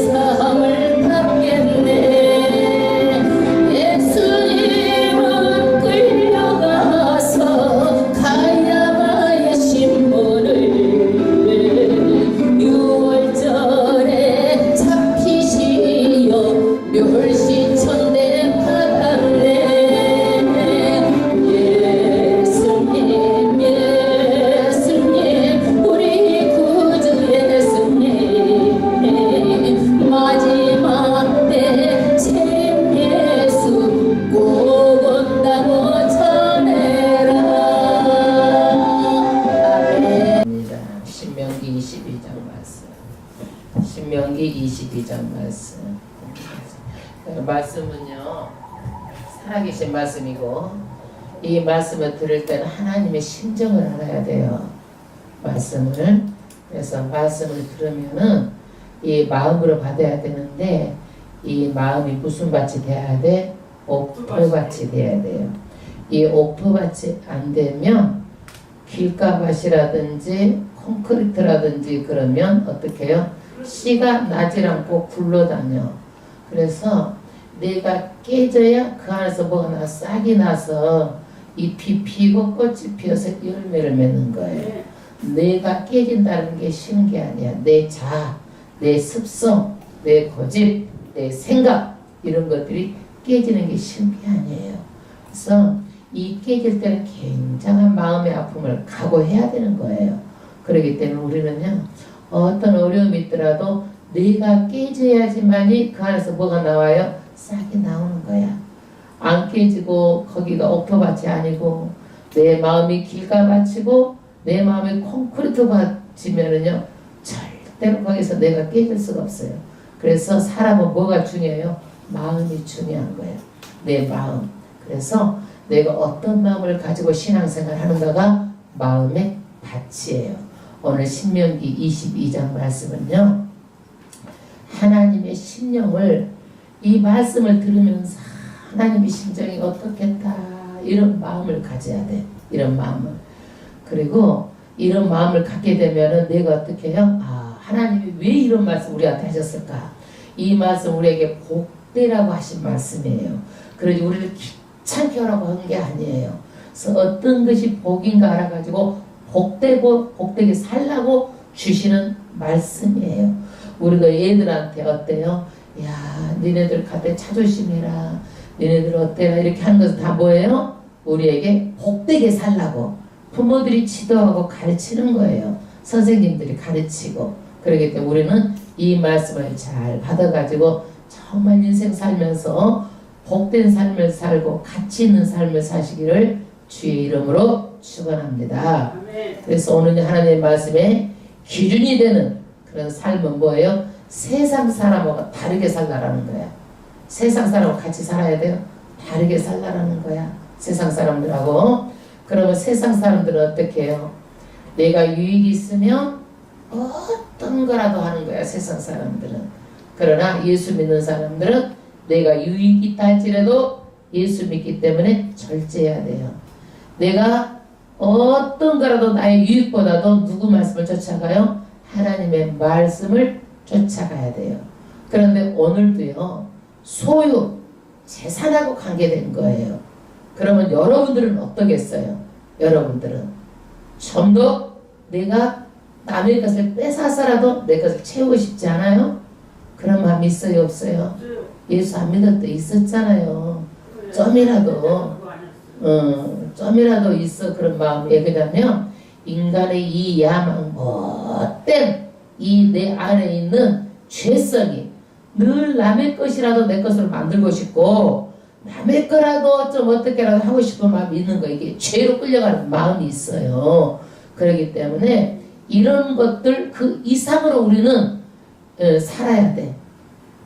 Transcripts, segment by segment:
세상을 받겠네. 예수님은 끌려가서 가야바의 신문을 6월절에 잡히시어 멸시천대 받았네. 예수님 예수님 우리 구주 예수님 마지막 때 참 예수 꼭 온다고 전해라. 아멘. 신명기 22장 말씀. 신명기 22장 말씀. 말씀은요 살아계신 말씀이고, 이 말씀을 들을 때는 하나님의 심정을 알아야 돼요. 말씀을. 그래서 말씀을 들으면은 이 마음으로 받아야 되는데, 이 마음이 무슨 밭이 돼야 돼? 옥토밭이 돼야 돼요. 이 옥토밭이 안 되면 길가밭이라든지 콘크리트라든지 그러면 어떻게 해요? 씨가 나질 않고 굴러다녀. 그래서 내가 깨져야 그 안에서 뭐가 나 싹이 나서 잎이 피고 꽃이 피어서 열매를 맺는 거예요. 내가 깨진다는 게 쉬운 게 아니야. 내 자아, 내 습성, 내 고집, 내 생각, 이런 것들이 깨지는 게 쉬운 게 아니에요. 그래서 이 깨질 때는 굉장한 마음의 아픔을 각오해야 되는 거예요. 그렇기 때문에 우리는요 어떤 어려움이 있더라도 내가 깨져야지만이 그 안에서 뭐가 나와요? 싹이 나오는 거야. 안 깨지고 거기가 옥토밭이 아니고 내 마음이 길가밭이고 내 마음이 콘크리트 밭이면은요 절대로 거기서 내가 깨질 수가 없어요. 그래서 사람은 뭐가 중요해요? 마음이 중요한 거예요. 내 마음. 그래서 내가 어떤 마음을 가지고 신앙생활 하는가가 마음의 밭이에요. 오늘 신명기 22장 말씀은요 하나님의 심령을, 이 말씀을 들으면서 하나님의 심정이 어떻겠다 이런 마음을 가져야 돼. 이런 마음을. 그리고 이런 마음을 갖게 되면은 내가 어떻게 해요? 아, 하나님이 왜 이런 말씀 우리한테 하셨을까? 이 말씀 우리에게 복되라고 하신 말씀이에요. 그러지 우리를 귀찮게 하라고 한 게 아니에요. 그래서 어떤 것이 복인가 알아가지고 복되고 복되게 살라고 주시는 말씀이에요. 우리가 얘들한테 어때요? 야, 니네들 가대 자존심해라. 니네들 어때라. 이렇게 하는 것은 다 뭐예요? 우리에게 복되게 살라고 부모들이 지도하고 가르치는 거예요. 선생님들이 가르치고. 그렇기 때문에 우리는 이 말씀을 잘 받아가지고 정말 인생 살면서 복된 삶을 살고 가치 있는 삶을 사시기를 주의 이름으로 축원합니다. 그래서 오늘 하나님의 말씀에 기준이 되는 그런 삶은 뭐예요? 세상 사람하고 다르게 살라라는 거야. 세상 사람하고 같이 살아야 돼요. 다르게 살라라는 거야. 세상 사람들하고. 그러면 세상 사람들은 어떻게 해요? 내가 유익이 있으면 어떤 거라도 하는 거야. 세상 사람들은. 그러나 예수 믿는 사람들은 내가 유익이 있다 할지라도 예수 믿기 때문에 절제해야 돼요. 내가 어떤 거라도 나의 유익보다도 누구 말씀을 쫓아가요? 하나님의 말씀을 쫓아가야 돼요. 그런데 오늘도요 소유, 재산하고 관계된 거예요. 그러면 여러분들은 어떠겠어요? 여러분들은 좀 더 내가 남의 것을 뺏어서라도 내 것을 채우고 싶지 않아요? 그런 마음이 있어요? 없어요? 예수 안 믿을 때 있었잖아요. 좀이라도 있어. 그런 마음이. 왜냐면 인간의 이 야망, 못된 이 내 안에 있는 죄성이 늘 남의 것이라도 내 것으로 만들고 싶고 남의 거라도 좀 어떻게라도 하고 싶은 마음이 있는 거. 이게 죄로 끌려가는 마음이 있어요. 그렇기 때문에 이런 것들 그 이상으로 우리는 살아야 돼.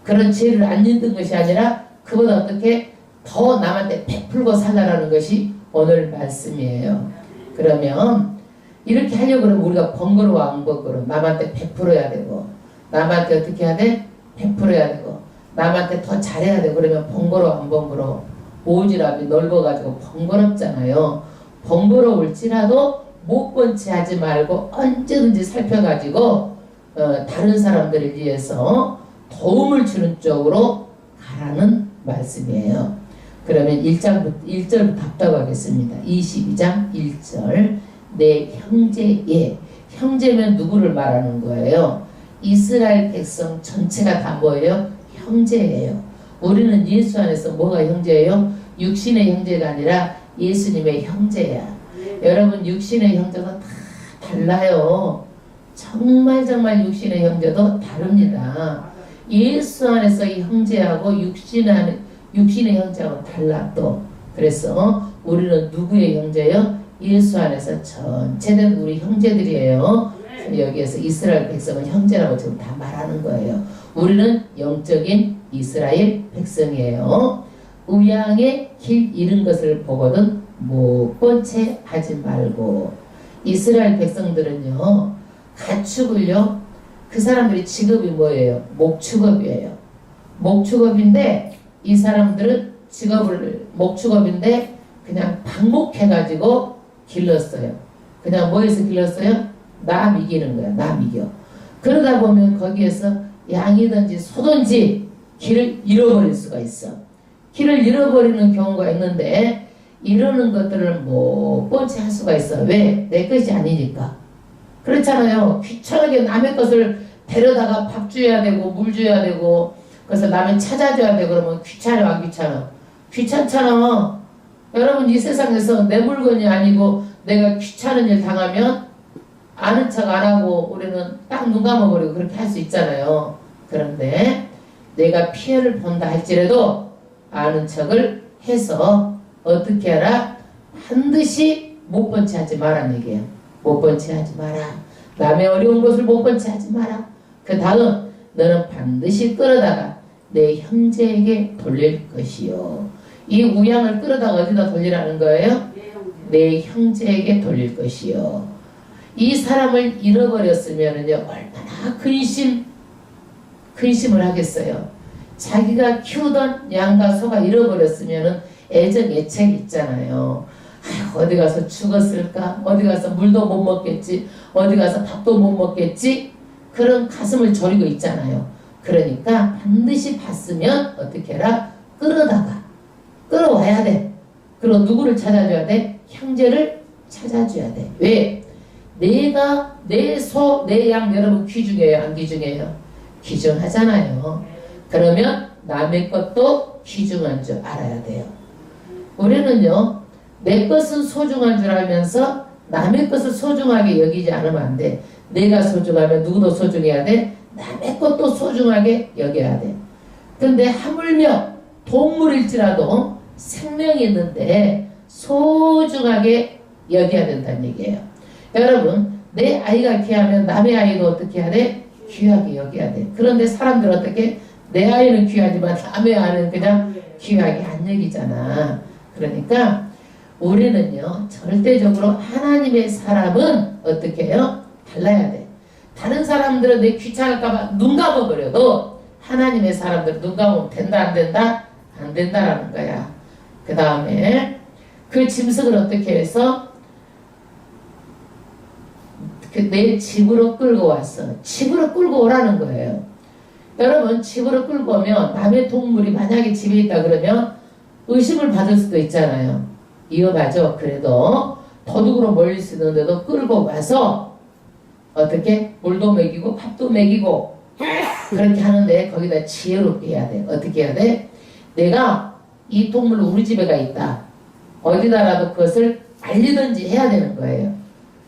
그런 죄를 안 짓는 것이 아니라 그보다 어떻게 더 남한테 베풀고 살라라는 것이 오늘 말씀이에요. 그러면 이렇게 하려고 그러면 우리가 번거로워 안 번거로워? 남한테 베풀어야 되고 남한테 어떻게 해야 돼? 베풀어야 되고 남한테 더 잘해야 돼. 그러면 번거로워 안 번거로워? 오지랖이 넓어가지고 번거롭잖아요. 번거로울지라도 못 본 채 하지 말고 언제든지 살펴가지고 다른 사람들을 위해서 도움을 주는 쪽으로 가라는 말씀이에요. 그러면 1절부터 답답하겠습니다. 22장 1절. 내 형제의, 형제면 누구를 말하는 거예요? 이스라엘 백성 전체가 다 뭐예요? 형제예요. 우리는 예수 안에서 뭐가 형제예요? 육신의 형제가 아니라 예수님의 형제야. 여러분 육신의 형제도 다 달라요. 정말 육신의 형제도 다릅니다. 예수 안에서 이 형제하고 육신의 형제하고 달라 또. 그래서 우리는 누구의 형제예요? 예수 안에서 전체된 우리 형제들이에요. 여기에서 이스라엘 백성은 형제라고 지금 다 말하는 거예요. 우리는 영적인 이스라엘 백성이에요. 우양의 길 잃은 것을 보거든 못 본 채 하지 말고. 이스라엘 백성들은요, 가축을요, 그 사람들이 직업이 뭐예요? 목축업이에요. 목축업인데 이 사람들은 목축업인데 그냥 방목해가지고 길렀어요. 그냥 뭐에서 길렀어요? 나 이기는 거야. 나 이겨. 그러다 보면 거기에서 양이든지 소든지 길을 잃어버릴 수가 있어. 길을 잃어버리는 경우가 있는데 이러는 것들을 못 본 채 할 수가 있어. 왜? 내 것이 아니니까. 그렇잖아요. 귀찮게 남의 것을 데려다가 밥 줘야 되고 물 줘야 되고 그래서 남의 찾아줘야 되고 그러면 귀찮아 안 귀찮아? 귀찮잖아. 여러분 이 세상에서 내 물건이 아니고 내가 귀찮은 일 당하면 아는 척 안 하고 우리는 딱 눈 감아버리고 그렇게 할 수 있잖아요. 그런데 내가 피해를 본다 할지라도 아는 척을 해서 어떻게 하라? 반드시 못 본 채 하지 마라는 얘기예요. 못 본 채 하지 마라. 남의 어려운 것을 못 본 채 하지 마라. 그 다음 너는 반드시 끌어다가 내 형제에게 돌릴 것이요. 이 우양을 끌어다가 어디다 돌리라는 거예요? 내 형제에게 돌릴 것이요. 이 사람을 잃어버렸으면은요, 얼마나 근심을 하겠어요. 자기가 키우던 양과 소가 잃어버렸으면은 애정 애착이 있잖아요. 아휴, 어디 가서 죽었을까? 어디 가서 물도 못 먹겠지? 어디 가서 밥도 못 먹겠지? 그런 가슴을 저리고 있잖아요. 그러니까 반드시 봤으면 어떻게 해라? 끌어와야 돼. 그리고 누구를 찾아줘야 돼? 형제를 찾아줘야 돼. 왜? 내가 내 소, 내 양 여러분 귀중해요? 안 귀중해요? 귀중하잖아요. 그러면 남의 것도 귀중한 줄 알아야 돼요. 우리는요, 내 것은 소중한 줄 알면서 남의 것을 소중하게 여기지 않으면 안 돼. 내가 소중하면 누구도 소중해야 돼. 남의 것도 소중하게 여겨야 돼. 근데 하물며 동물일지라도 생명이 있는데 소중하게 여겨야 된다는 얘기예요. 여러분, 내 아이가 귀하면 남의 아이도 어떻게 해야 돼? 귀하게 여겨야 돼. 그런데 사람들 어떻게? 내 아이는 귀하지만 남의 아이는 그냥 귀하게 안 여기잖아. 그러니까 우리는요, 절대적으로 하나님의 사람은 어떻게 해요? 달라야 돼. 다른 사람들은 내 귀찮을까봐 눈 감아버려도 하나님의 사람들은 눈 감으면 된다 안 된다? 안 된다라는 거야. 그 다음에 그 짐승을 어떻게 해서 내 집으로 끌고 왔어. 집으로 끌고 오라는 거예요. 여러분 집으로 끌고 오면 남의 동물이 만약에 집에 있다 그러면 의심을 받을 수도 있잖아요. 위험하죠. 그래도 도둑으로 몰릴 수 있는데도 끌고 와서 어떻게 물도 먹이고 밥도 먹이고 그렇게 하는데 거기다 지혜롭게 해야 돼. 어떻게 해야 돼? 내가 이 동물 우리 집에가 있다. 어디다라도 그것을 알리든지 해야 되는 거예요.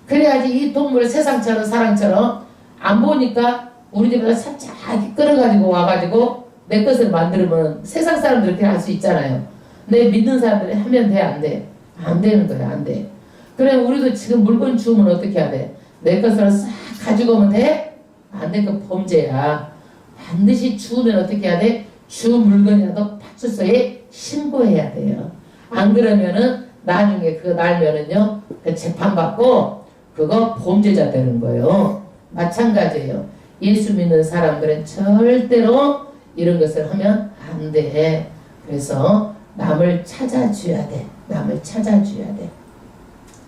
그래야지 이 동물 세상처럼 사랑처럼 안 보니까 우리 집에서 살짝 끌어가지고 와가지고 내 것을 만들면 세상 사람들이 그렇게 할 수 있잖아요. 내 믿는 사람들이 하면 돼? 안 돼? 안 되는 거야. 안 돼. 그래 우리도 지금 물건 주우면 어떻게 해야 돼? 내 것을 싹 가지고 오면 돼? 안 돼. 그 범죄야. 반드시 주우면 어떻게 해야 돼? 주운 물건이라도 파출소에 신고해야 돼요. 안 그러면은 나중에 그거 날면은요 그 재판받고 그거 범죄자 되는 거예요. 마찬가지예요. 예수 믿는 사람들은 절대로 이런 것을 하면 안 돼. 그래서 남을 찾아줘야 돼. 남을 찾아줘야 돼.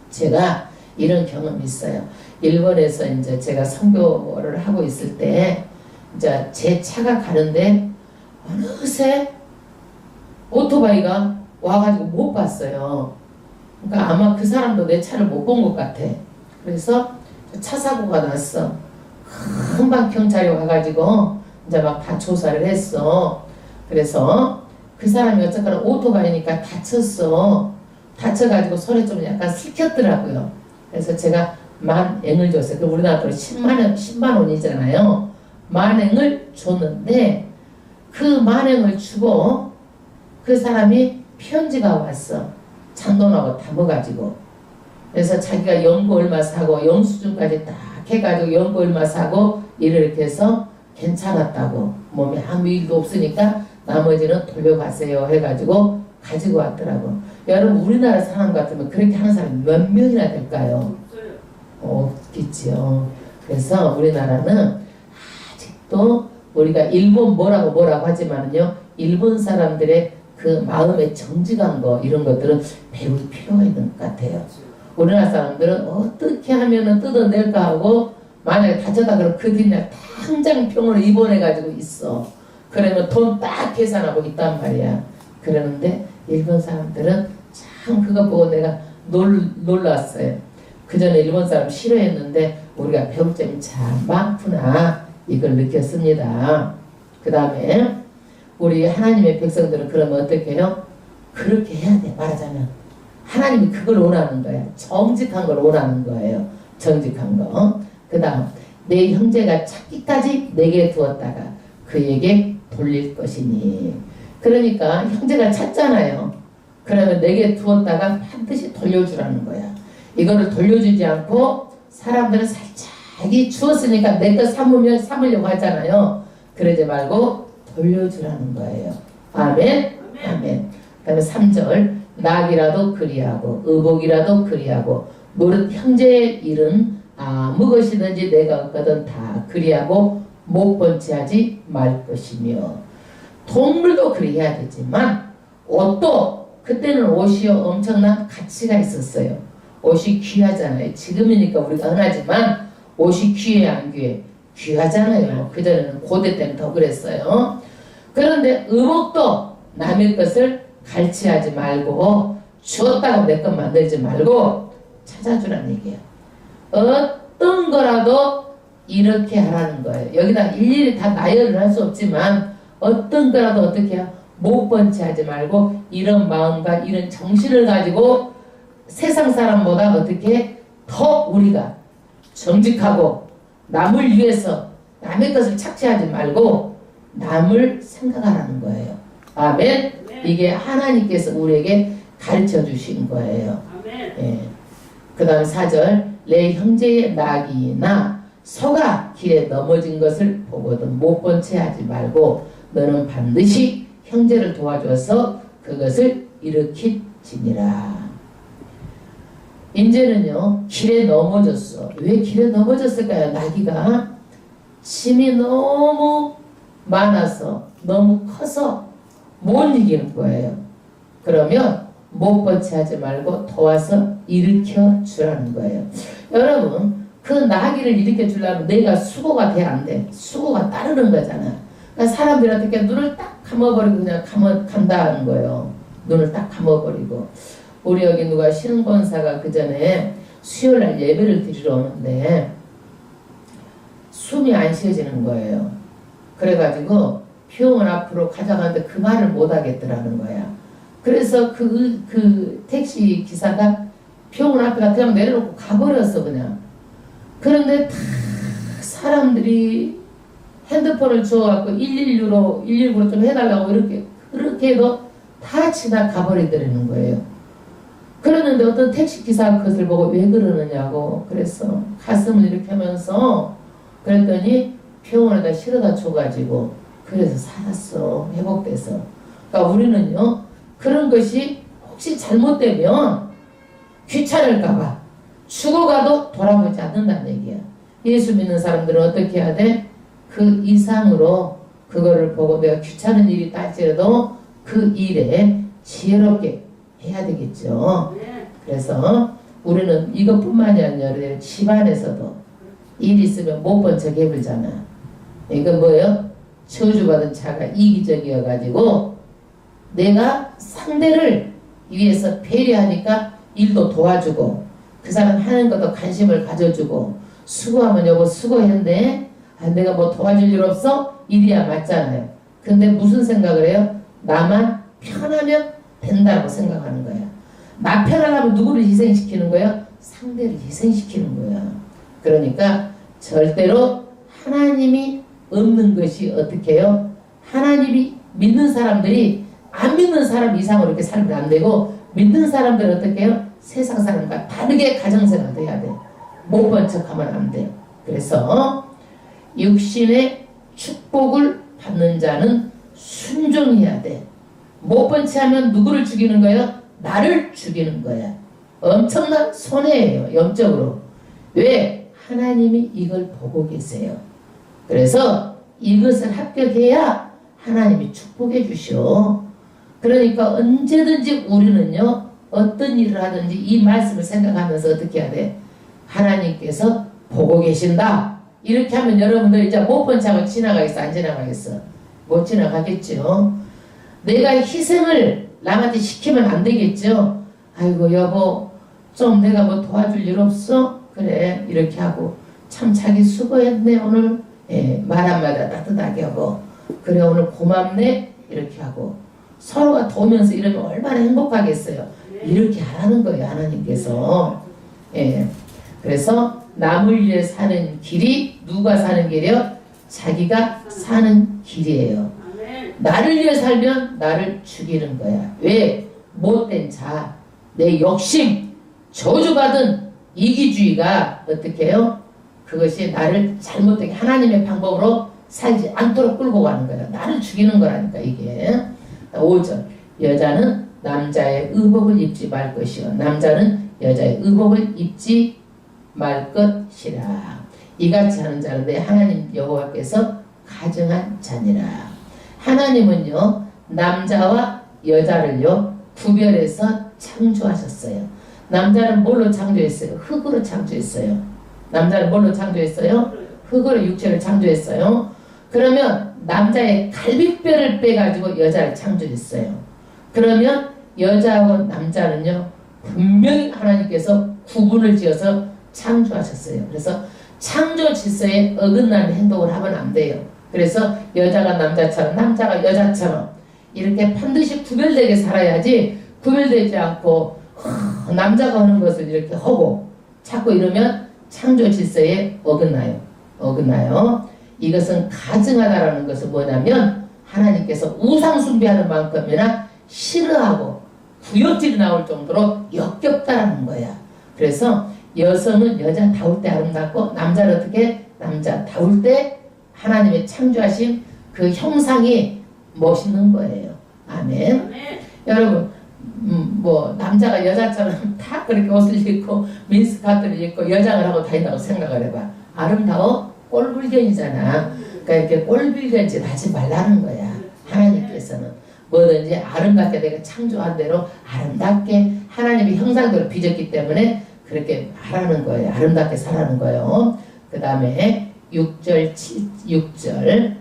제가 이런 경험이 있어요. 일본에서 이제 제가 선교를 하고 있을 때 이제 제 차가 가는데 어느새 오토바이가 와가지고 못 봤어요. 그러니까 아마 그 사람도 내 차를 못 본 것 같아. 그래서 차 사고가 났어. 금방 경찰이 와가지고 이제 막 다 조사를 했어. 그래서 그 사람이 어쨌거나 오토바이니까 다쳤어. 다쳐가지고 손에 좀 약간 슬켰더라고요. 그래서 제가 만행을 줬어요. 그럼 우리나라 돈 10만 원이잖아요. 만행을 줬는데 그 만행을 주고 그 사람이 편지가 왔어. 잔돈하고 담아가지고. 그래서 자기가 연고 얼마 사고 영수증까지 딱 해가지고 연고 얼마 사고 이렇게 해서 괜찮았다고, 몸에 아무 일도 없으니까 나머지는 돌려가세요 해가지고 가지고 왔더라고. 여러분 우리나라 사람 같으면 그렇게 하는 사람이 몇 명이나 될까요? 없겠지요. 그래서 우리나라는 아직도 우리가 일본 뭐라고 하지만은요, 일본 사람들의 그 마음의 정직한 거 이런 것들은 배울 필요가 있는 것 같아요. 우리나라 사람들은 어떻게 하면은 뜯어낼까 하고 만약에 다쳤다 그러면 그 뒤에 당장 병원에 입원해가지고 있어. 그러면 돈 딱 계산하고 있단 말이야. 그러는데 일본 사람들은 참 그거 보고 내가 놀랐어요. 그 전에 일본 사람 싫어했는데 우리가 배울 점이 참 많구나 이걸 느꼈습니다. 그 다음에 우리 하나님의 백성들은 그러면 어떻게 해요? 그렇게 해야 돼. 말하자면 하나님이 그걸 원하는 거야. 정직한 걸 원하는 거예요. 정직한 거. 그 다음 내 형제가 찾기까지 내게 두었다가 그에게 돌릴 것이니. 그러니까 형제가 찾잖아요. 그러면 내게 두었다가 반드시 돌려주라는 거야. 이거를 돌려주지 않고 사람들은 살짝이 주었으니까 내 거 삼으려고 하잖아요. 그러지 말고 돌려주라는 거예요. 아멘. 아멘. 그 다음에 3절 낙이라도 그리하고 의복이라도 그리하고 무릇 형제의 일은 아무 것이든지 내가 얻거든 다 그리하고 못 번치하지 말 것이며. 동물도 그리해야 되지만 옷도 그때는 옷이 엄청난 가치가 있었어요. 옷이 귀하잖아요. 지금이니까 우리가 흔하지만 옷이 귀해 안 귀해? 귀하잖아요. 그전에는 고대 때는 더 그랬어요. 그런데 의복도 남의 것을 갈취하지 말고 주었다고 내 것 만들지 말고 찾아주라는 얘기예요. 어떤 거라도 이렇게 하라는 거예요. 여기다 일일이 다 나열을 할 수 없지만 어떤 거라도 어떻게 해요? 못 번치하지 말고 이런 마음과 이런 정신을 가지고 세상 사람보다 어떻게 더 우리가 정직하고 남을 위해서 남의 것을 착취하지 말고 남을 생각하라는 거예요. 아멘. 이게 하나님께서 우리에게 가르쳐 주신 거예요. 예. 그 다음 4절 내 형제의 낙이나 소가 길에 넘어진 것을 보거든 못 본 채 하지 말고 너는 반드시 형제를 도와줘서 그것을 일으키지니라. 이제는요 길에 넘어졌어. 왜 길에 넘어졌을까요? 나귀가 짐이 너무 많아서 너무 커서 못 이기는 거예요. 그러면 못 번치하지 말고 도와서 일으켜 주라는 거예요. 여러분 그 나귀를 일으켜 주려면 내가 수고가 돼 안 돼? 수고가 따르는 거잖아. 그러니까 사람들이 어떻게 눈을 딱 감아버리고 그냥 간다는 거예요. 눈을 딱 감아버리고. 우리 여기 누가 신권사가 그 전에 수요일날 예배를 드리러 오는데 숨이 안 쉬어지는 거예요. 그래가지고 병원 앞으로 가져가는데 그 말을 못 하겠더라는 거야. 그래서 그 택시 기사가 병원 앞에 그냥 내려놓고 가버렸어 그냥. 그런데 다 사람들이 핸드폰을 주워갖고 119로 좀 해달라고 그렇게 해도 다 지나가버리더라는 거예요. 그러는데 어떤 택시기사가 그것을 보고 왜 그러느냐고 그랬어. 가슴을 이렇게 하면서 그랬더니 병원에다 실어다 줘가지고 그래서 살았어. 회복돼서. 그러니까 우리는요 그런 것이 혹시 잘못되면 귀찮을까봐 죽어가도 돌아보지 않는다는 얘기야. 예수 믿는 사람들은 어떻게 해야 돼? 그 이상으로 그거를 보고 내가 귀찮은 일이 딸지라도 그 일에 지혜롭게 해야 되겠죠. 그래서 우리는 이것뿐만이 아니라 집안에서도 일 있으면 못 본 척 해보잖아. 이건 뭐예요? 저주받은 자가 이기적이어가지고 내가 상대를 위해서 배려하니까 일도 도와주고 그 사람 하는 것도 관심을 가져주고 수고하면 여보 수고했네. 아, 내가 뭐 도와줄 일 없어? 일이야 맞잖아요. 근데 무슨 생각을 해요? 나만 편하면 된다고 생각하는 거야. 나 편하려면 누구를 희생시키는 거예요? 상대를 희생시키는 거야. 그러니까 절대로 하나님이 없는 것이 어떻게 해요? 하나님이 믿는 사람들이 안 믿는 사람 이상으로 이렇게 살면 안 되고 믿는 사람들은 어떻게 해요? 세상 사람과 다르게 가정생활도 해야 돼. 못 본 척하면 안 돼. 그래서 육신의 축복을 받는 자는 순종해야 돼. 못 본 척 하면 누구를 죽이는 거예요? 나를 죽이는 거야. 엄청난 손해예요. 영적으로. 왜? 하나님이 이걸 보고 계세요. 그래서 이것을 합격해야 하나님이 축복해 주시오. 그러니까 언제든지 우리는요. 어떤 일을 하든지 이 말씀을 생각하면서 어떻게 해야 돼? 하나님께서 보고 계신다. 이렇게 하면 여러분들 이제 못 본 척하고 지나가겠어? 안 지나가겠어? 못 지나가겠죠. 내가 희생을 남한테 시키면 안 되겠죠. 아이고 여보 좀 내가 뭐 도와줄 일 없어? 그래 이렇게 하고 참 자기 수고했네 오늘. 예, 말 한마디 따뜻하게 하고 그래 오늘 고맙네 이렇게 하고 서로가 도우면서 이러면 얼마나 행복하겠어요. 이렇게 하라는 거예요 하나님께서. 예, 그래서 남을 위해 사는 길이 누가 사는 길이요? 자기가 사는 길이에요. 나를 위해 살면 나를 죽이는 거야. 왜? 못된 자, 내 욕심, 저주받은 이기주의가 어떻게 해요? 그것이 나를 잘못되게 하나님의 방법으로 살지 않도록 끌고 가는 거야. 나를 죽이는 거라니까 이게. 5절 여자는 남자의 의복을 입지 말 것이요 남자는 여자의 의복을 입지 말 것이라. 이같이 하는 자는 내 하나님 여호와께서 가증한 자니라. 하나님은요 남자와 여자를요 구별해서 창조하셨어요. 남자는 뭘로 창조했어요? 흙으로 창조했어요. 남자는 뭘로 창조했어요? 흙으로 육체를 창조했어요. 그러면 남자의 갈비뼈를 빼가지고 여자를 창조했어요. 그러면 여자하고 남자는요 분명히 하나님께서 구분을 지어서 창조하셨어요. 그래서 창조 질서에 어긋나는 행동을 하면 안 돼요. 그래서 여자가 남자처럼 남자가 여자처럼 이렇게 반드시 구별되게 살아야지 구별되지 않고 남자가 하는 것을 이렇게 하고 자꾸 이러면 창조 질서에 어긋나요. 이것은 가증하다라는 것은 뭐냐면 하나님께서 우상 숭배하는 만큼이나 싫어하고 구역질이 나올 정도로 역겹다라는 거야. 그래서 여성은 여자다울 때 아름답고 남자는 어떻게? 남자다울 때 하나님의 창조하신 그 형상이 멋있는 거예요. 아멘. 여러분 뭐 남자가 여자처럼 다 그렇게 옷을 입고 민스카트를 입고 여장을 하고 다닌다고 생각을 해봐. 아름다워? 꼴불견이잖아. 그러니까 이렇게 꼴불견질 하지 말라는 거야. 하나님께서는 뭐든지 아름답게 내가 창조한 대로 아름답게 하나님의 형상대로 빚었기 때문에 그렇게 하라는 거예요. 아름답게 살라는 거예요. 그 다음에 6절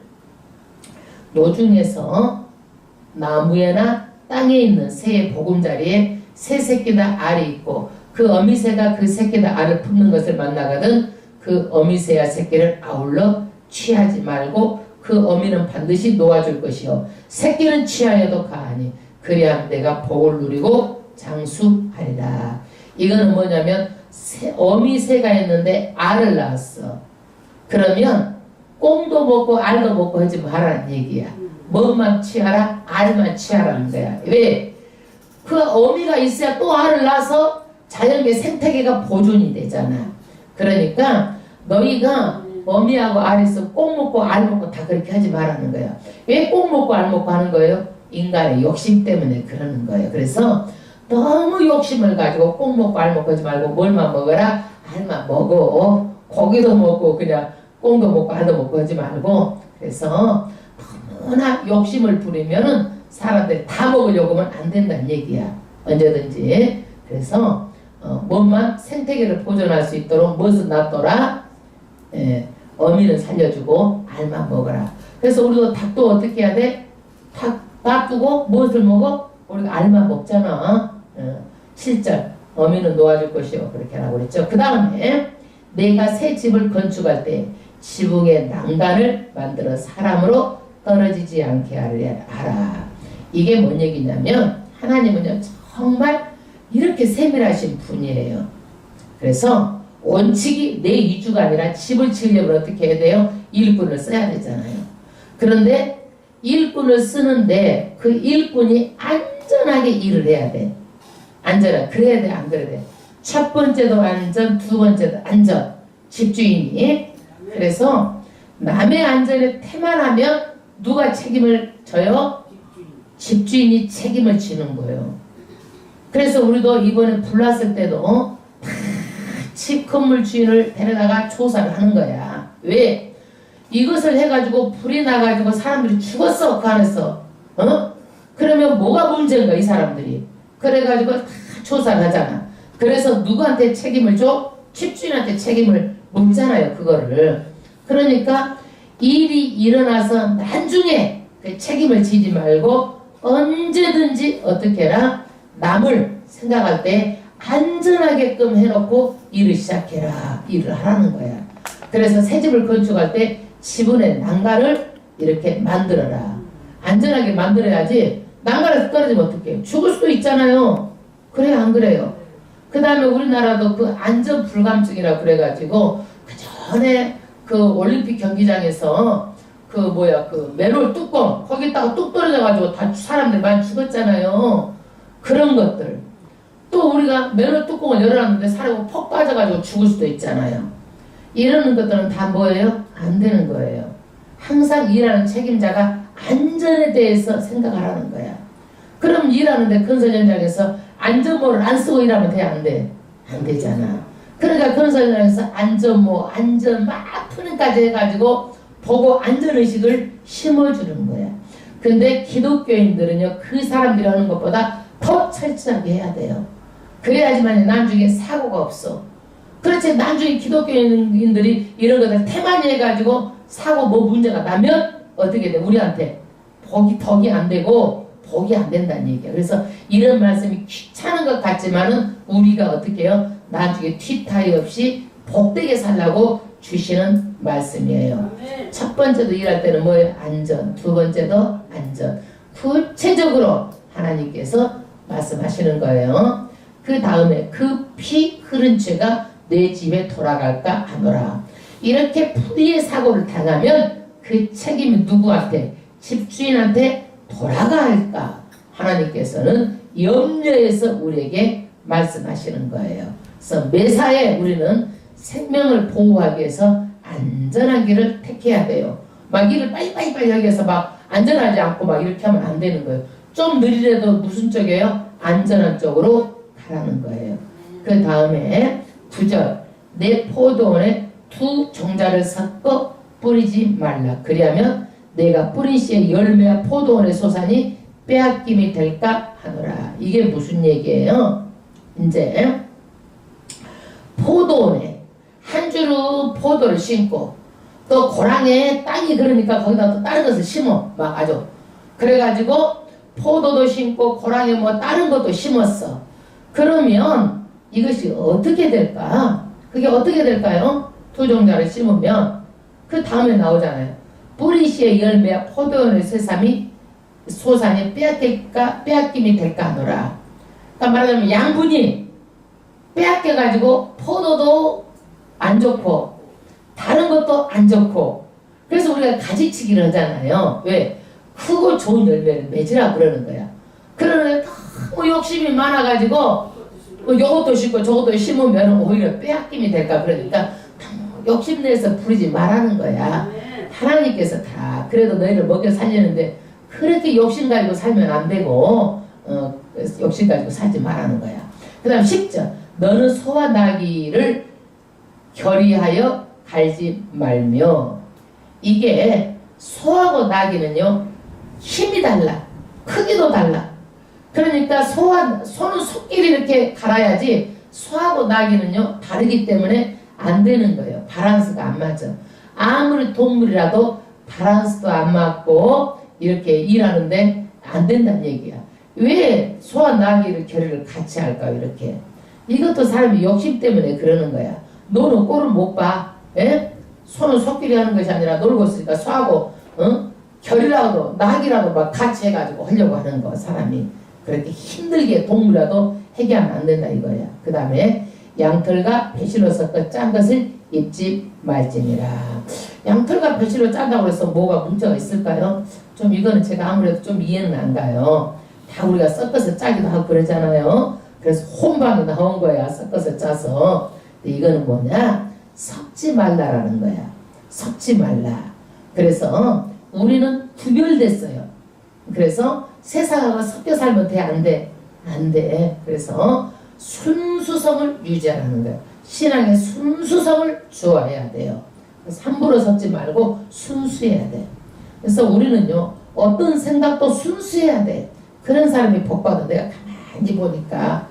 노중에서 나무에나 땅에 있는 새의 보금자리에 새 새끼나 알이 있고 그 어미새가 그 새끼나 알을 품는 것을 만나거든 그 어미새와 새끼를 아울러 취하지 말고 그 어미는 반드시 놓아줄 것이요 새끼는 취하여도 가하니 그래야 내가 복을 누리고 장수하리라. 이거는 뭐냐면 어미새가 있는데 알을 낳았어. 그러면 꽁도 먹고 알도 먹고 하지 말라는 얘기야. 뭐만 취하라? 알만 취하라는 거야. 왜? 그 어미가 있어야 또 알을 낳아서 자연계 생태계가 보존이 되잖아. 그러니까 너희가 어미하고 알 있어 꽁 먹고 알 먹고 다 그렇게 하지 말라는 거야. 왜 꽁 먹고 알 먹고 하는 거예요? 인간의 욕심 때문에 그러는 거예요. 그래서 너무 욕심을 가지고 꽁 먹고 알 먹고 하지 말고 뭘만 먹어라? 알만 먹어. 고기도 먹고 그냥 꽁도 먹고 알도 먹고 하지 말고. 그래서 너무나 욕심을 부리면은 사람들이 다 먹으려고 하면 안 된다는 얘기야. 언제든지. 그래서 몸만 생태계를 보존할 수 있도록 무엇을 놨더라? 어미는 살려주고 알만 먹어라. 그래서 우리도 닭도 어떻게 해야 돼? 닭 놔두고 무엇을 먹어? 우리가 알만 먹잖아. 7절 어미는 놓아줄 것이요 그렇게 하라고 그랬죠. 그 다음에 내가 새 집을 건축할 때 지붕에 난간을 만들어 사람으로 떨어지지 않게 하라. 이게 뭔 얘기냐면 하나님은요 정말 이렇게 세밀하신 분이에요. 그래서 원칙이 내 이주가 아니라 집을 지으려면 어떻게 해야 돼요? 일꾼을 써야 되잖아요. 그런데 일꾼을 쓰는데 그 일꾼이 안전하게 일을 해야 돼. 안전하게. 그래야 돼, 안 그래야 돼. 첫 번째도 안전, 두 번째도 안전. 집주인이. 그래서 남의 안전에 태만하면 누가 책임을 져요? 집주인이 책임을 지는 거예요. 그래서 우리도 이번에 불 났을 때도 집 건물 주인을 데려다가 조사를 하는 거야. 왜? 이것을 해가지고 불이 나가지고 사람들이 죽었어 그 안에서. 그러면 뭐가 문제인가 이 사람들이. 그래가지고 다 조사를 하잖아. 그래서 누구한테 책임을 줘? 집주인한테 책임을 묻잖아요 그거를. 그러니까 일이 일어나서 나중에 그 책임을 지지 말고 언제든지 어떻게 해라? 남을 생각할 때 안전하게끔 해놓고 일을 시작해라. 일을 하라는 거야. 그래서 새 집을 건축할 때 지붕의 난간을 이렇게 만들어라. 안전하게 만들어야지 난간에서 떨어지면 어떡해요? 죽을 수도 있잖아요. 그래요 안 그래요? 그 다음에 우리나라도 그 안전불감증이라고 그래가지고 그 전에 그 올림픽 경기장에서 그 맨홀 뚜껑 거기다가 뚝 떨어져가지고 다 사람들 많이 죽었잖아요. 그런 것들. 또 우리가 맨홀 뚜껑을 열어놨는데 사람이 퍽 빠져가지고 죽을 수도 있잖아요. 이러는 것들은 다 뭐예요? 안 되는 거예요. 항상 일하는 책임자가 안전에 대해서 생각하라는 거야. 그럼 일하는데 건설 현장에서 안전모를 안 쓰고 일하면 돼? 안 돼? 안 되잖아. 그러니까 건설 현장에서 안전모, 안전 막 푸는까지 해가지고 보고 안전의식을 심어주는 거야. 근데 기독교인들은요 그 사람들이 하는 것보다 더 철저하게 해야 돼요. 그래야지만 나중에 사고가 없어. 그렇지 나중에 기독교인들이 이런 것들 태만히 해가지고 사고 뭐 문제가 나면 어떻게 돼? 우리한테 덕이 안 되고 복이 안 된다는 얘기야. 그래서 이런 말씀이 귀찮은 것 같지만은 우리가 어떻게 해요? 나중에 튀타이 없이 복되게 살라고 주시는 말씀이에요. 첫 번째도 일할 때는 뭐예요? 안전. 두 번째도 안전. 구체적으로 하나님께서 말씀하시는 거예요. 그 다음에 그 피 흐른 죄가 내 집에 돌아갈까 하노라. 이렇게 불의의 사고를 당하면 그 책임이 누구한테? 집주인한테 돌아가 할까? 하나님께서는 염려해서 우리에게 말씀하시는 거예요. 그래서 매사에 우리는 생명을 보호하기 위해서 안전한 길을 택해야 돼요. 막 일을 빨리빨리 하기 위해서 막 안전하지 않고 막 이렇게 하면 안 되는 거예요. 좀 느리래도 무슨 쪽이에요? 안전한 쪽으로 가라는 거예요. 그 다음에 9절 내 포도원에 두 종자를 섞어 뿌리지 말라. 그리하면 내가 뿌린 씨의 열매와 포도원의 소산이 빼앗김이 될까 하노라. 이게 무슨 얘기예요? 이제 포도원에 한 주로 포도를 심고 또 고랑에 땅이 그러니까 거기다 또 다른 것을 심어 막 아주 그래가지고 포도도 심고 고랑에 뭐 다른 것도 심었어. 그러면 이것이 어떻게 될까? 그게 어떻게 될까요? 두 종자를 심으면 그 다음에 나오잖아요. 뿌리 씨의 열매와 포도원의 소산이 빼앗김이 될까 하노라. 그러니까 말하자면 양분이 빼앗겨가지고 포도도 안 좋고 다른 것도 안 좋고 그래서 우리가 가지치기를 하잖아요. 왜? 크고 좋은 열매를 맺으라 그러는 거야. 그러는데 너무 욕심이 많아가지고 이것도 심고 저것도 심으면 오히려 빼앗김이 될까. 그러니까 욕심내서 부리지 말라는 거야. 하나님께서 다 그래도 너희를 먹여 살리는데 그렇게 욕심 가지고 살면 안 되고 욕심 가지고 살지 말라는 거야. 그 다음 10절 너는 소와 나귀를 결의하여 갈지 말며. 이게 소하고 나귀는요 힘이 달라. 크기도 달라. 그러니까 소는 소끼리 이렇게 갈아야지 소하고 나귀는요 다르기 때문에 안 되는 거예요. 밸런스가 안 맞아. 아무리 동물이라도 바란스도 안 맞고 이렇게 일하는데 안 된다는 얘기야. 왜 소와 나귀를 결의를 같이 할까 이렇게. 이것도 사람이 욕심 때문에 그러는 거야. 너는 꼴을 못 봐. 에? 소는 소끼리 하는 것이 아니라 놀고 있으니까 소하고 결이라도 나귀라도 막 같이 해가지고 하려고 하는 거. 사람이 그렇게 힘들게 동물이라도 해결하면 안 된다 이거야. 그 다음에 양털과 배실로 섞어 짠 것을 입지 말지니라. 양털과 배실로 짠다고 해서 뭐가 문제가 있을까요? 좀 이거는 제가 아무래도 좀 이해는 안 가요. 다 우리가 섞어서 짜기도 하고 그러잖아요. 그래서 혼방이 나온 거야. 섞어서 짜서. 근데 이거는 뭐냐? 섞지 말라라는 거야. 섞지 말라. 그래서 우리는 구별됐어요. 그래서 세상하고 섞여 살면 돼? 안 돼? 안 돼. 그래서 순수성을 유지하라는 거예요. 신앙의 순수성을 주어야 돼요. 그래서 함부로 섞지 말고 순수해야 돼. 그래서 우리는요, 어떤 생각도 순수해야 돼. 그런 사람이 복받아. 내가 가만히 보니까.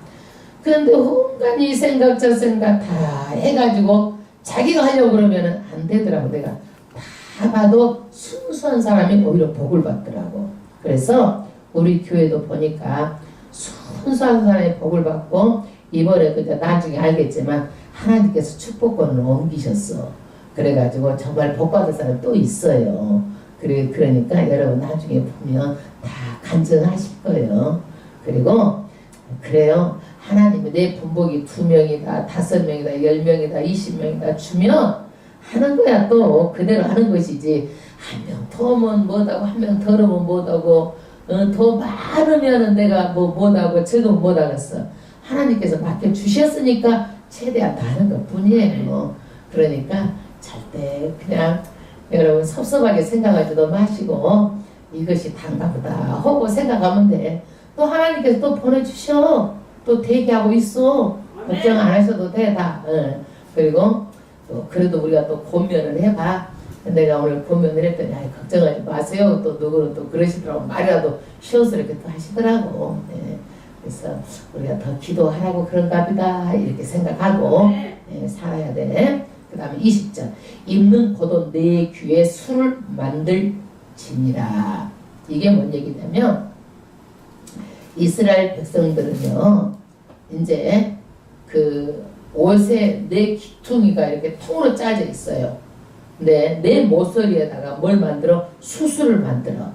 그런데 온갖 이 생각 저 생각 다 해가지고 자기가 하려고 그러면 안 되더라고. 내가 다 봐도 순수한 사람이 오히려 복을 받더라고. 그래서 우리 교회도 보니까 순수한 사람이 복을 받고 이번에 그저 나중에 알겠지만 하나님께서 축복권을 옮기셨어. 그래가지고 정말 복받은 사람이 또 있어요. 그러니까 여러분 나중에 보면 다 간증하실 거예요. 그리고 그래요. 하나님이 내 분복이 2명이다, 5명이다, 10명이다, 20명이다 주면 하는 거야. 또 그대로 하는 것이지. 한 명 더면 못하고 한 명 덜으면 못하고 더 많으면 내가 못하고 저도 못하겠어. 하나님께서 맡겨주셨으니까 최대한 다 하는 것 뿐이에요. 그러니까 절대 그냥 여러분 섭섭하게 생각하지도 마시고 이것이 단가보다 하고 생각하면 돼. 또 하나님께서 또 보내주셔. 또 대기하고 있어. 걱정 안 하셔도 돼 다. 그리고 또 그래도 우리가 또 고면을 해봐. 내가 오늘 고면을 했더니 걱정하지 마세요. 또 누구는 또 그러시더라고. 말이라도 시원스럽게 또 하시더라고. 네. 그래서 우리가 더 기도하라고 그런가 보다 이렇게 생각하고 살아야 돼. 그 다음에 20절 입는 고도 내 귀에 술을 만들지니라. 이게 뭔 얘기냐면 이스라엘 백성들은요 이제 그 옷에 내 귀퉁이가 이렇게 통으로 짜져 있어요. 근데 내 모서리에다가 뭘 만들어? 수술을 만들어.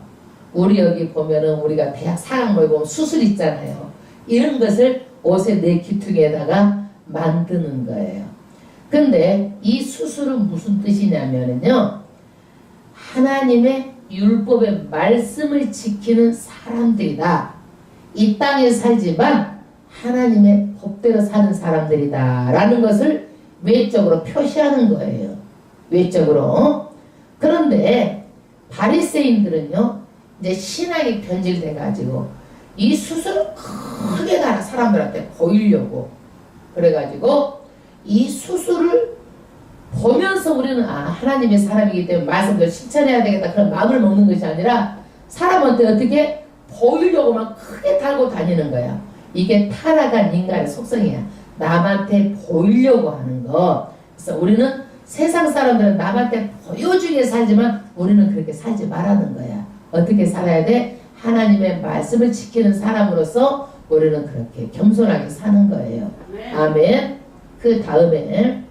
우리 여기 보면은 우리가 대학 4학년에 보면 수술 있잖아요. 이런 것을 옷에 내 귀퉁이에다가 만드는 거예요. 근데 이 수술은 무슨 뜻이냐면요. 하나님의 율법의 말씀을 지키는 사람들이다. 이 땅에 살지만 하나님의 법대로 사는 사람들이다. 라는 것을 외적으로 표시하는 거예요. 외적으로. 그런데 바리새인들은요. 이제 신앙이 변질돼 가지고 이 수술을 크게 가라 사람들한테 보이려고 그래가지고 이 수술을 보면서 우리는 하나님의 사람이기 때문에 말씀을 실천해야 되겠다 그런 마음을 먹는 것이 아니라 사람한테 어떻게 보이려고만 크게 달고 다니는 거야. 이게 타락한 인간의 속성이야. 남한테 보이려고 하는 거. 그래서 우리는 세상 사람들은 남한테 보여주게 살지만 우리는 그렇게 살지 말라는 거야. 어떻게 살아야 돼? 하나님의 말씀을 지키는 사람으로서 우리는 그렇게 겸손하게 사는 거예요. 아멘. 그 다음에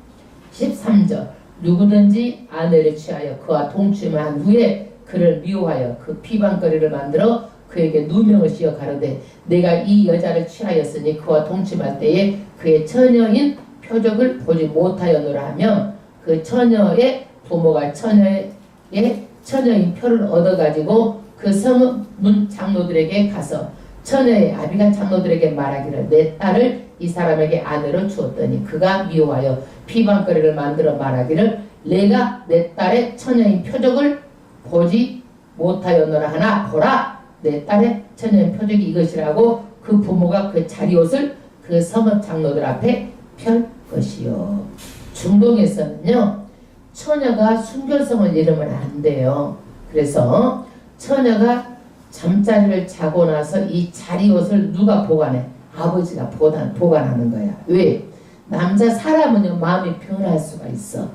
13절 누구든지 아내를 취하여 그와 동침한 후에 그를 미워하여 그 피방거리를 만들어 그에게 누명을 씌어 가로되 내가 이 여자를 취하였으니 그와 동침할 때에 그의 처녀인 표적을 보지 못하였노라 하면 그 처녀의 부모가 처녀인 표를 얻어가지고 그 성문 장로들에게 가서 처녀의 아비가 장로들에게 말하기를 내 딸을 이 사람에게 아내로 주었더니 그가 미워하여 피방거리를 만들어 말하기를 내가 내 딸의 처녀인 표적을 보지 못하였노라 하나 보라 내 딸의 처녀인 표적이 이것이라고 그 부모가 그 자리옷을 그 성읍 장로들 앞에 펼 것이요. 중동에서는요 처녀가 순결성을 잃으면 안 돼요. 그래서 처녀가 잠자리를 자고 나서 이 자리옷을 누가 보관해? 아버지가 보관하는 거야. 왜? 남자 사람은요 마음이 변할 수가 있어.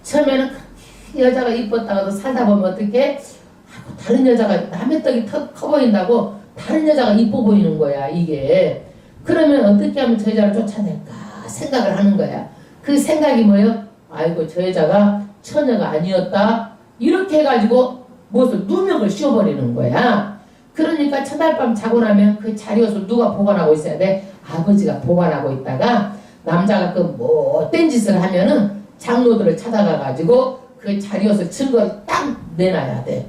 처음에는 여자가 이뻤다가도 살다 보면 어떻게 다른 여자가 남의 떡이 커 보인다고 다른 여자가 이뻐 보이는 거야 이게. 그러면 어떻게 하면 저 여자를 쫓아낼까 생각을 하는 거야. 그 생각이 뭐예요? 아이고 저 여자가 처녀가 아니었다 이렇게 해가지고 무엇을 누명을 씌워버리는 거야. 그러니까 첫날 밤 자고 나면 그 자리옷을 누가 보관하고 있어야 돼? 아버지가 보관하고 있다가 남자가 그 못된 짓을 하면은 장로들을 찾아가가지고 그 자리옷을 증거를 딱 내놔야 돼.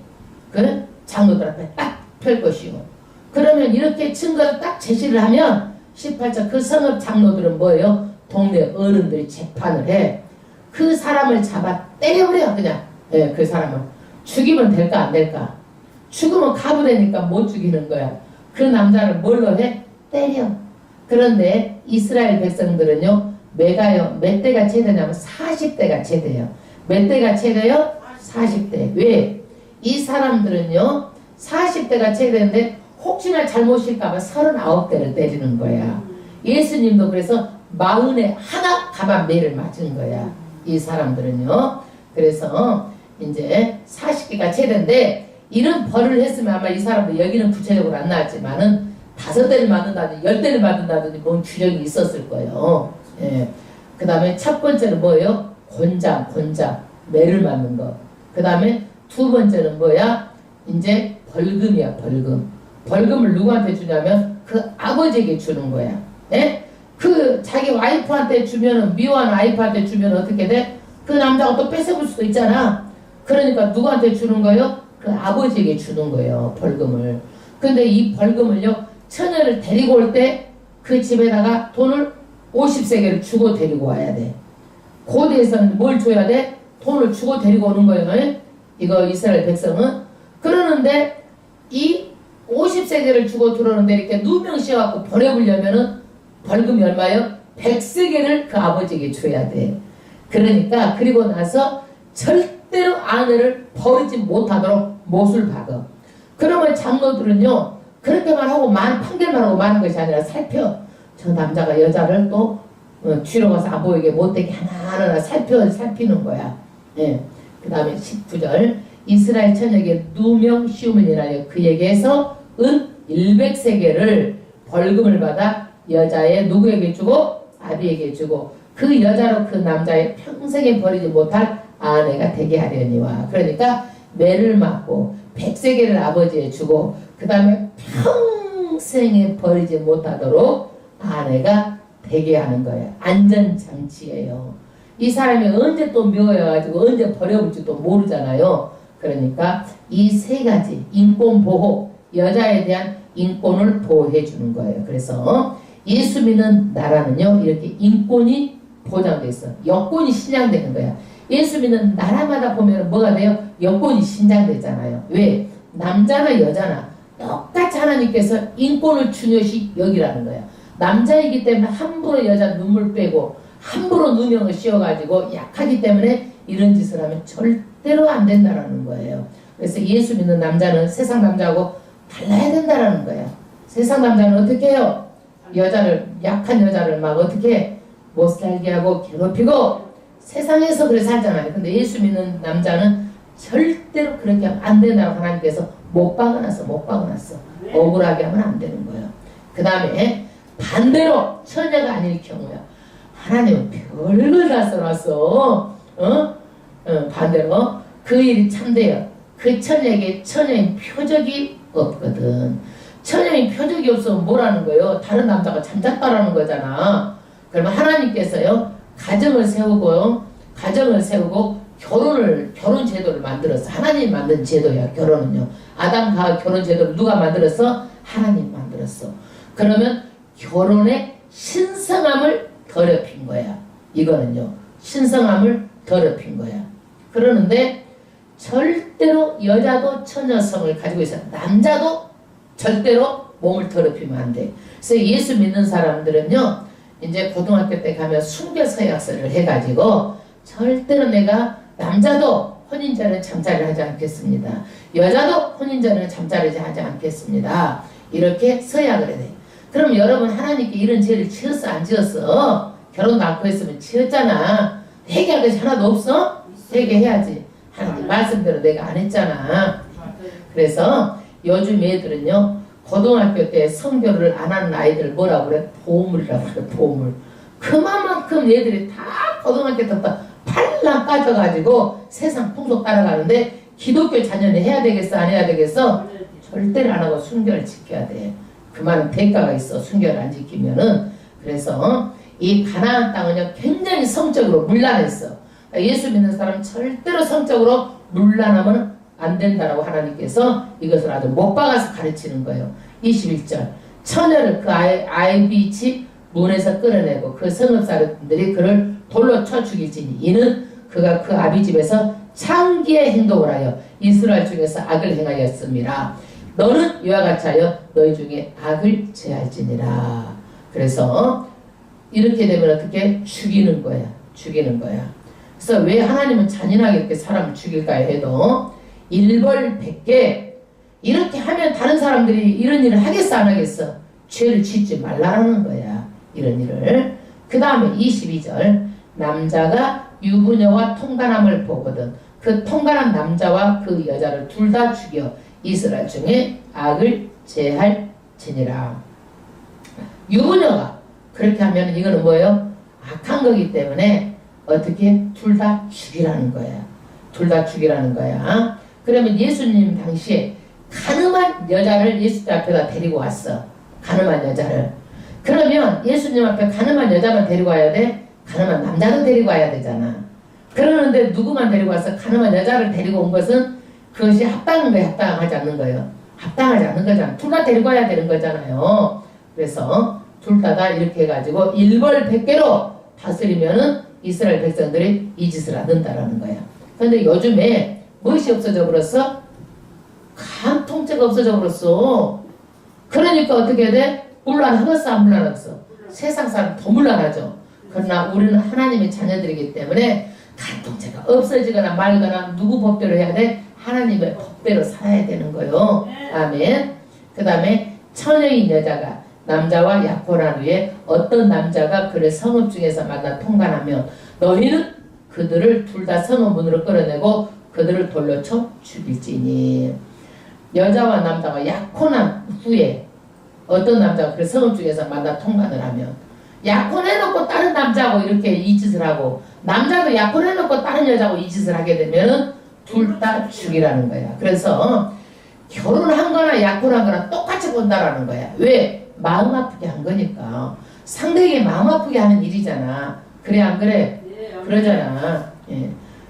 그 장로들 앞에 딱 펼 것이요. 그러면 이렇게 증거를 딱 제시를 하면 18절 그 성읍 장로들은 뭐예요? 동네 어른들이 재판을 해. 그 사람을 잡아 때려버려 그냥. 예, 그 사람을 죽이면 될까 안 될까? 죽으면 가부되니까 못 죽이는 거야. 그 남자를 뭘로 해? 때려. 그런데 이스라엘 백성들은요 몇 대가 제대냐면 40대가 제대요. 몇 대가 제대요? 40대. 왜? 이 사람들은요 40대가 제대인데 혹시나 잘못일까봐 39대를 때리는 거야. 예수님도 그래서 41 가만 매를 맞은 거야. 이 사람들은요. 그래서 이제 40개가 최대인데 이런 벌을 했으면 아마 이 사람들 여기는 구체적으로 안 나왔지만은 5대를 맞는다든지 10대를 맞는다든지 뭔 규정이 있었을 거예요. 예. 그 다음에 첫 번째는 뭐예요? 권장 매를 맞는 거. 그 다음에 두 번째는 뭐야? 이제 벌금이야 벌금. 벌금을 누구한테 주냐면 그 아버지에게 주는 거야. 예? 그 자기 와이프한테 주면은 미워하는 와이프한테 주면 어떻게 돼? 그 남자가 또 뺏어볼 수도 있잖아. 그러니까 누구한테 주는 거예요? 그 아버지에게 주는 거예요. 벌금을. 근데 이 벌금을요 처녀를 데리고 올 때 그 집에다가 돈을 50세겔을 주고 데리고 와야 돼. 고대에서는 뭘 줘야 돼? 돈을 주고 데리고 오는 거예요. 이거 이스라엘 백성은. 그러는데 이 50세겔을 주고 들어오는데 이렇게 누명 씌워갖고 보내보려면은 벌금이 얼마예요? 100세겔을 그 아버지에게 줘야 돼. 그러니까 그리고 나서 절대로 아내를 버리지 못하도록 못을 박어. 그러면 장로들은요 그렇게만 하고 판결만 하고 마는 것이 아니라 살펴. 저 남자가 여자를 또 뒤로 가서 안 보이게 못되게 하나하나 살피는 거야. 예. 그 다음에 19절 이스라엘 처녀에게 누명 씌움을 인하여 그에게서 은 100세겔을 벌금을 받아 여자의 누구에게 주고? 아비에게 주고 그 여자로 그 남자의 평생에 버리지 못할 아내가 되게 하려니와. 그러니까 매를 맞고 100세겔을 아버지에 주고 그 다음에 평생에 버리지 못하도록 아내가 되게 하는 거예요. 안전장치예요. 이 사람이 언제 또 미워해가지고 언제 버려볼지도 모르잖아요. 그러니까 이 세 가지 인권보호, 여자에 대한 인권을 보호해 주는 거예요. 그래서 예수 믿는 나라는요 이렇게 인권이 보장되어 있어. 여권이 신장되는 거야. 예수 믿는 나라마다 보면 뭐가 돼요? 여권이 신장되잖아요. 왜? 남자나 여자나 똑같이 하나님께서 인권을 중요시 여기라는 거야. 남자이기 때문에 함부로 여자 눈물 빼고 함부로 누명을 씌워가지고 약하기 때문에 이런 짓을 하면 절대로 안 된다라는 거예요. 그래서 예수 믿는 남자는 세상 남자하고 달라야 된다라는 거야. 세상 남자는 어떻게 해요? 약한 여자를 막 어떻게 못 살게 하고 괴롭히고 세상에서 그래 살잖아요. 근데 예수 믿는 남자는 절대로 그렇게 하면 안 된다고 하나님께서 못 박아놨어. 억울하게 하면 안 되는 거예요. 그 다음에 반대로 처녀가 아닐 경우야. 하나님은 별걸 다 써놨어. 반대로 그 일이 참돼요. 그 처녀에게 처녀인 표적이 없거든. 처녀인 표적이 없으면 뭐라는 거예요? 다른 남자가 잠잤다라는 거잖아. 그러면 하나님께서요 가정을 세우고 결혼 제도를 만들었어. 하나님 만든 제도야. 결혼은요. 아담과 결혼 제도를 누가 만들었어? 하나님 만들었어. 그러면 결혼의 신성함을 더럽힌 거야. 이거는요. 신성함을 더럽힌 거야. 그러는데 절대로 여자도 처녀성을 가지고 있어. 남자도 절대로 몸을 더럽히면 안 돼. 그래서 예수 믿는 사람들은요. 이제 고등학교 때 가면 순교서약서를 해가지고 절대로 내가 남자도 혼인 전에 잠자리를 하지 않겠습니다. 여자도 혼인 전에 잠자리를 하지 않겠습니다. 이렇게 서약을 해야 돼. 그럼 여러분 하나님께 이런 죄를 지었어 안 지었어? 결혼도 않고 했으면 지었잖아. 회개할 것이 하나도 없어? 회개해야지. 하나님 말씀대로 내가 안 했잖아. 그래서 요즘 애들은요, 고등학교 때 성교를 안 하는 아이들 뭐라고 그래? 보물이라고 그래, 보물. 그만큼 애들이 다 고등학교 때부터 팔랑 빠져가지고 세상 풍속 따라가는데 기독교 자녀는 해야 되겠어, 안 해야 되겠어? 절대로 안 하고 순결을 지켜야 돼. 그만한 대가가 있어, 순결을 안 지키면은. 그래서 이 가나안 땅은요, 굉장히 성적으로 문란했어. 예수 믿는 사람은 절대로 성적으로 문란하면 안 된다라고 하나님께서 이것을 아주 못 박아서 가르치는 거예요. 21절. 처녀를 그 아이비 집 문에서 끌어내고 그 성읍사람들이 그를 돌로 쳐 죽일지니 이는 그가 그 아비 집에서 창기의 행동을 하여 이스라엘 중에서 악을 행하였습니다. 너는 이와 같이 하여 너희 중에 악을 제할지니라. 그래서 이렇게 되면 어떻게? 죽이는 거야. 죽이는 거야. 그래서 왜 하나님은 잔인하게 이렇게 사람을 죽일까 해도 일벌백계 이렇게 하면 다른 사람들이 이런 일을 하겠어 안 하겠어? 죄를 짓지 말라는 거야. 이런 일을. 그 다음에 22절. 남자가 유부녀와 통간함을 보거든 그 통간한 남자와 그 여자를 둘 다 죽여 이스라엘 중에 악을 제할지니라. 유부녀가 그렇게 하면 이거는 뭐예요? 악한 거기 때문에 어떻게? 둘 다 죽이라는 거야. 둘 다 죽이라는 거야. 그러면 예수님 당시에 가늠한 여자를 예수님 앞에다 데리고 왔어. 가늠한 여자를. 그러면 예수님 앞에 가늠한 여자만 데리고 와야 돼? 가늠한 남자도 데리고 와야 되잖아. 그러는데 누구만 데리고 와서 가늠한 여자를 데리고 온 것은 그것이 합당한 거예요? 합당하지 않는 거예요? 합당하지 않는 거잖아. 둘 다 데리고 와야 되는 거잖아요. 그래서 둘 다 이렇게 해가지고 일벌백계로 다스리면은 이스라엘 백성들이 이 짓을 안 한다라는 거야. 그런데 요즘에 무엇이 없어져 버렸어? 간 통째가 없어져 버렸어. 그러니까 어떻게 돼? 물란하겠어, 안 물란하겠어? 세상 사람 더 물란하죠. 그러나 우리는 하나님의 자녀들이기 때문에 간 통째가 없어지거나 말거나 누구 법대로 해야 돼? 하나님의 법대로 살아야 되는 거요. 아멘. 그 다음에 처녀인 여자가 남자와 약혼한 후에 어떤 남자가 그를 성읍 중에서 만나 통관하면 너희는 그들을 둘 다 성읍 문으로 끌어내고 그들을 돌로 쳐 죽일지니. 여자와 남자가 약혼한 후에 어떤 남자가 그 성읍 중에서 만나 통관을 하면 약혼해놓고 다른 남자하고 이렇게 이 짓을 하고 남자도 약혼해놓고 다른 여자하고 이 짓을 하게 되면 둘 다 죽이라는 거야. 그래서 결혼한 거나 약혼한 거나 똑같이 본다라는 거야. 왜? 마음 아프게 한 거니까. 상대에게 마음 아프게 하는 일이잖아. 그래 안 그래? 그러잖아. 예.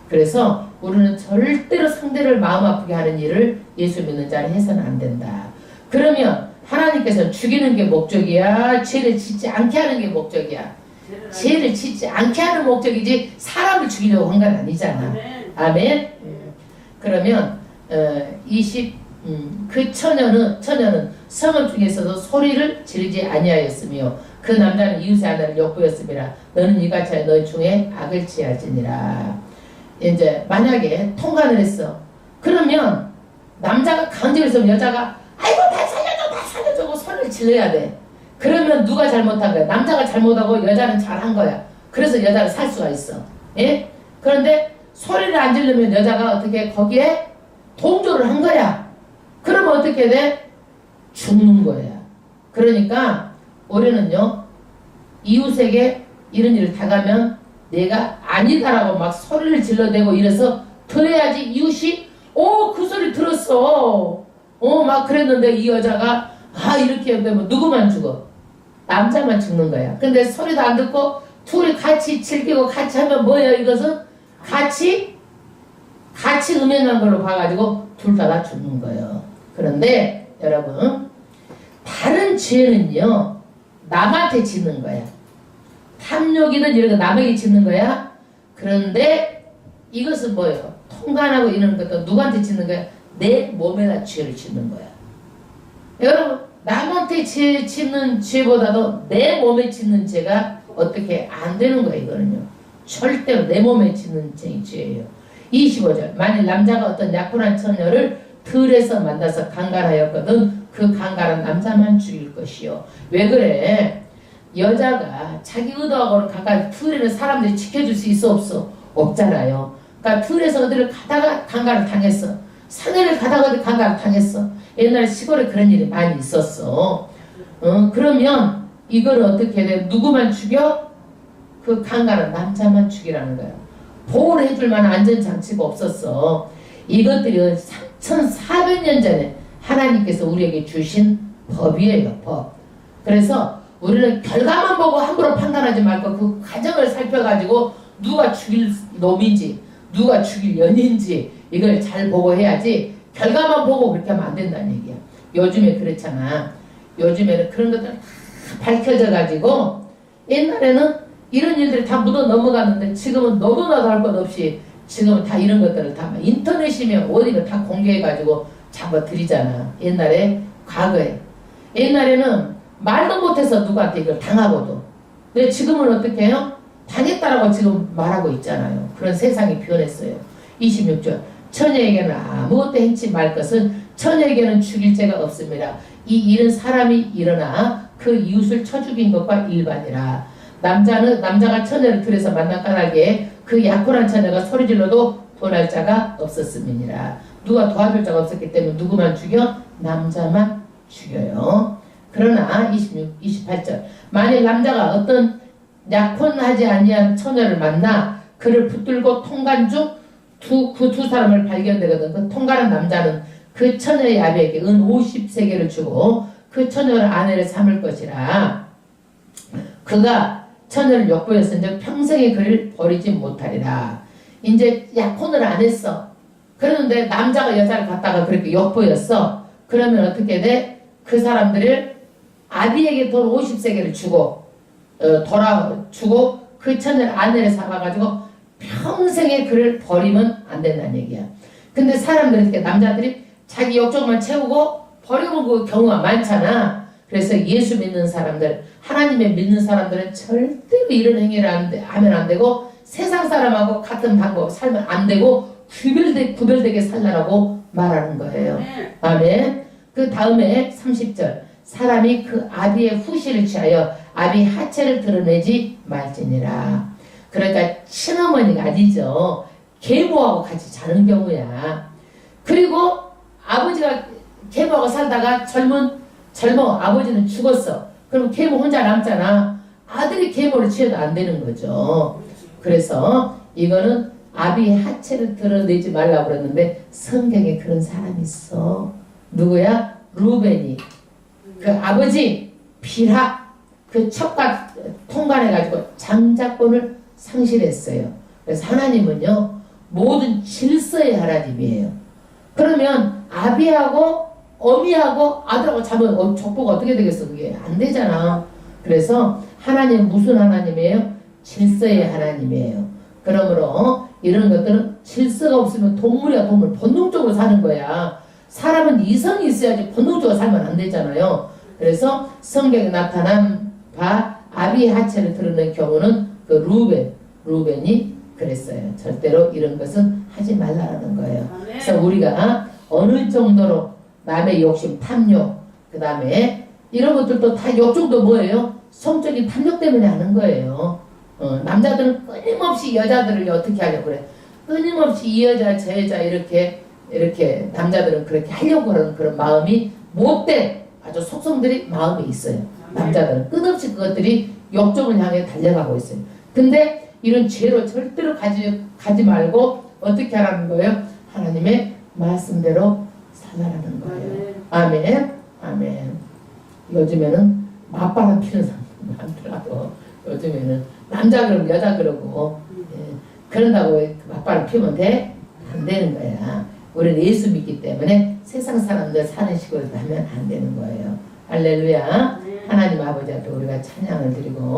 그래서 우리는 절대로 상대를 마음 아프게 하는 일을 예수 믿는 자는 해서는 안 된다. 그러면 하나님께서 죽이는 게 목적이야? 죄를 짓지 않게 하는 게 목적이야? 죄를 짓지 않게 하는 목적이지 사람을 죽이려고 한 건 아니잖아. 아멘. 그러면 그 처녀는 성읍 중에서도 소리를 지르지 아니하였으며 그 남자는 이웃의 아내를 욕보였습니다. 너는 이같이 하여 너희 중에 악을 취할지니라. 이제 만약에 통관을 했어. 그러면 남자가 강제로 있으면 여자가 아이고 다 살려줘 소리를 질러야 돼. 그러면 누가 잘못한 거야? 남자가 잘못하고 여자는 잘한 거야. 그래서 여자를 살 수가 있어. 예? 그런데 소리를 안 지르면 여자가 어떻게 거기에 동조를 한 거야. 그러면 어떻게 돼? 죽는 거야. 그러니까 우리는요, 이웃에게 이런 일을 당하면 내가 아니다라고 막 소리를 질러대고 이래서 들어야지 이웃이 그 소리 들었어. 막 그랬는데 이 여자가 이렇게 되면 누구만 죽어? 남자만 죽는 거야. 근데 소리도 안 듣고 둘이 같이 즐기고 같이 하면 뭐예요? 이것은 같이 음행한 걸로 봐가지고 둘 다 죽는 거예요. 그런데 여러분, 다른 죄는요 남한테 짓는 거야. 탐욕이든 이런 거 남에게 짓는 거야. 그런데 이것은 뭐예요? 통간하고 이런 것도 누구한테 짓는 거야? 내 몸에다 죄를 짓는 거야. 여러분, 남한테 짓는 죄보다도 내 몸에 짓는 죄가 어떻게 안 되는 거야. 이거는요 절대로 내 몸에 짓는 죄예요. 25절. 만일 남자가 어떤 약혼한 처녀를 들에서 만나서 강간하였거든 그 강간한 남자만 죽일 것이요. 왜 그래? 여자가 자기 의도하고는 가까이 틀에는 사람들이 지켜줄 수 있어 없어? 없잖아요. 그러니까 들에서 어디를 가다가 강간을 당했어. 산에를 가다가 어디 강간을 당했어. 옛날에 시골에 그런 일이 많이 있었어. 그러면 이걸 어떻게 돼? 누구만 죽여? 그 강간은 남자만 죽이라는 거야. 보호를 해줄 만한 안전장치가 없었어. 이것들이 3400년 전에 하나님께서 우리에게 주신 법이에요. 법. 그래서 우리는 결과만 보고 함부로 판단하지 말고 그 과정을 살펴가지고 누가 죽일 놈인지 누가 죽일 년인지 이걸 잘 보고 해야지 결과만 보고 그렇게 하면 안 된다는 얘기야. 요즘에 그렇잖아. 요즘에는 그런 것들 다 밝혀져가지고 옛날에는 이런 일들이 다 묻어 넘어갔는데 지금은 너도나도 할 것 없이 지금은 다 이런 것들을 다 인터넷이면 어디가 다 공개해가지고 잡아드리잖아. 옛날에 과거에 옛날에는 말도 못해서 누구한테 이걸 당하고도 근데 지금은 어떻게 해요? 당했다라고 지금 말하고 있잖아요. 그런 세상이 변했어요. 26절 처녀에게는 아무것도 행치 말 것은 처녀에게는 죽일 죄가 없습니다. 이 일은 사람이 일어나 그 이웃을 쳐 죽인 것과 일반이라. 남자가 처녀를 들에서 만난 까닭에 그 약혼한 처녀가 소리질러도 도날 자가 없었음이니라. 누가 도와줄 자가 없었기 때문에 누구만 죽여? 남자만 죽여요. 그러나 28절 만일 남자가 어떤 약혼하지 아니한 처녀를 만나 그를 붙들고 통간 중 그 두 사람을 발견되거든. 그 통간한 남자는 그 처녀의 아비에게 은 50세겔을 주고 그 처녀를 아내를 삼을 것이라. 그가 처녀를 욕보였은즉 평생에 그를 버리지 못하리라. 이제 약혼을 안 했어. 그러는데 남자가 여자를 갖다가 그렇게 욕보였어. 그러면 어떻게 돼? 그 사람들을 아비에게 돈 50세겔을 주고 주고 그 처녀를 아내를 삼아가지고 평생에 그를 버리면 안 된다는 얘기야. 근데 사람들이 이렇게 남자들이 자기 욕정만 채우고 버리는 그 경우가 많잖아. 그래서 예수 믿는 사람들, 하나님의 믿는 사람들은 절대로 이런 행위를 하면 안 되고 세상 사람하고 같은 방법 살면 안 되고 구별되게 살라라고 말하는 거예요. 아멘. 그 다음에 30절 사람이 그 아비의 후시를 취하여 아비 하체를 드러내지 말지니라. 그러니까 친어머니가 아니죠. 계모하고 같이 자는 경우야. 그리고 아버지가 계모하고 살다가 젊어 아버지는 죽었어. 그럼 계모 혼자 남잖아. 아들이 계모를 취해도 안 되는 거죠. 그래서 이거는 아비 하체를 드러내지 말라고 그랬는데 성경에 그런 사람이 있어. 누구야? 루벤이. 그 아버지 빌하 그 첩과 통관해가지고 장자권을 상실했어요. 그래서 하나님은요 모든 질서의 하나님이에요. 그러면 아비하고 어미하고 아들하고 자면 족보가 어떻게 되겠어? 그게 안 되잖아. 그래서 하나님은 무슨 하나님이에요? 질서의 하나님이에요. 그러므로 이런 것들은 질서가 없으면 동물이야 동물. 본능적으로 사는 거야. 사람은 이성이 있어야지 본능적으로 살면 안 되잖아요. 그래서 성경에 나타난 바 아비의 하체를 드러낸 경우는 그 루벤이 그랬어요. 절대로 이런 것은 하지 말라는 거예요. 그래서 우리가 어느 정도로 남의 욕심, 탐욕, 그 다음에 이런 것들도 다 욕정도 뭐예요? 성적인 탐욕 때문에 하는 거예요. 남자들은 끊임없이 여자들을 어떻게 하려고 그래? 끊임없이 이 여자, 저 여자 이렇게 남자들은 그렇게 하려고 하는 그런 마음이 못된 아주 속성들이 마음에 있어요. 남자들은 끝없이 그것들이 욕정을 향해 달려가고 있어요. 근데 이런 죄로 절대로 가지 말고 어떻게 하라는 거예요? 하나님의 말씀대로 살라라는 거예요. 아멘. 아멘. 요즘에는 맞바람 피는 사람 많더라도 요즘에는 남자 그러고 여자 그러고 그런다고 맞바람 피면 돼? 안 되는 거야. 우리는 예수 믿기 때문에 세상 사람들 사는 식으로 하면 안 되는 거예요. 할렐루야. 하나님 아버지한테 우리가 찬양을 드리고